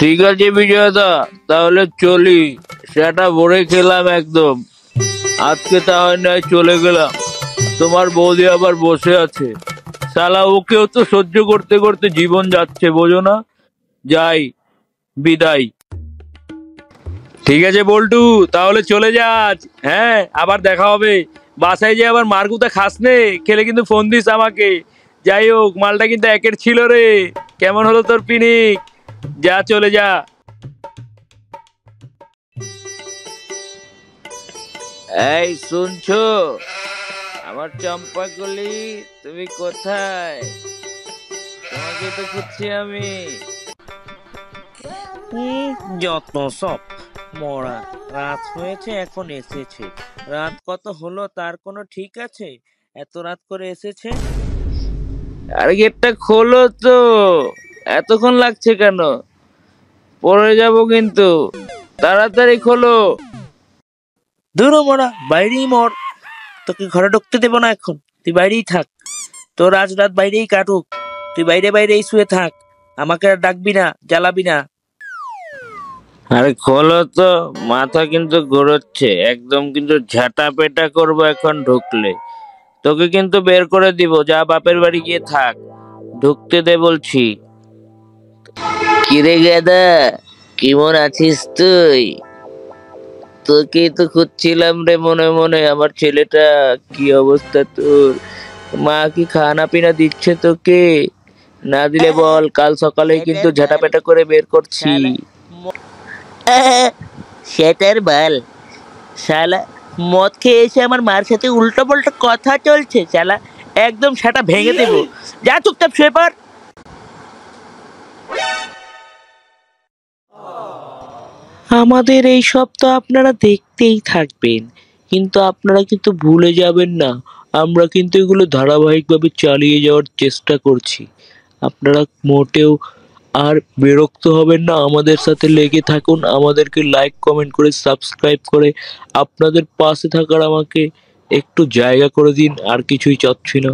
ঠিক আছে বিজয়দা, তাহলে চলি। সেটা ভরে খেলাম একদম। আজকে তাহলে নয় চলে গেলাম। তোমার বৌদি আবার বসে আছে। শালা ওকেও তো সহ্য করতে করতে জীবন যাচ্ছে, বোঝো না? যাই, বিদায়। ঠিক আছে বল্টু, তাহলে চলে যাস। হ্যাঁ, আবার দেখা হবে। বাসায় যে আবার মারগুতা খাস নে, খেলে কিন্তু ফোন দিস আমাকে। যাই হোক, মালটা কিন্তু একের ছিল রে। কেমন হলো তোর পিনিক? যা, চলে যা। এই শুনছো আমার চম্পাকলি? তুমি কোথায়? তোমাকে তো খুঁজছি আমি। যত সব মরা। রাত হয়েছে এখন এসেছে। রাত কত হলো তার কোনো ঠিক আছে? এত রাত করে এসেছে। আরে গেটটা খোলো তো। এতক্ষণ লাগছে কেন? পড়ে যাব কিন্তু। তাড়াতাড়ি খোলো। দূর মরা, বাইরেই মর। তোকে ঘরে ঢুকতে দেবো না এখন। তুই বাইরেই থাক। তোর আজ রাত বাইরেই কাটুক। তুই বাইরে বাইরেই শুয়ে থাক। আমাকে আর ডাকবি না, জ্বালাবি না। আরে খোলো তো। মাথা কিন্তু ঘুরোচ্ছে একদম, কিন্তু ঝাঁটা পেটা করবো এখন ঢুকলে। তোকে কিন্তু বের করে দিব, যা বাপের বাড়ি গিয়ে থাক। ঢুকতে দে বলছি। কিরে গেদা, কেমন আছিস তুই? তোকেই তো খুঁজছিলাম রে মনে মনে। আমার ছেলেটা, কি অবস্থা তোর? মা কি খানা পিনা দিচ্ছে তোকে? না দিলে বল, কাল সকালেই কিন্তু ঝাঁটাপেটা করে বের করছি। সেটার বল। শালা মদ খেয়ে এসে আমার মার সাথে উল্টো পাল্টা কথা চলছে। শালা একদম সেটা ভেঙে দেবো। যা চুপচাপ শুয়ে পড়। আমাদের এই সব তো আপনারা দেখতেই থাকবেন, কিন্তু আপনারা কিন্তু ভুলে যাবেন না, আমরা কিন্তু এগুলো ধারাবাহিকভাবে চালিয়ে যাওয়ার চেষ্টা করছি। আপনারা মোটেও আর বিরক্ত হবেন না, আমাদের সাথে লেগে থাকুন, আমাদেরকে লাইক কমেন্ট করে সাবস্ক্রাইব করে আপনাদের পাশে থাকার আমাকে একটু জায়গা করে দিন। আর কিছুই চাচ্ছি না।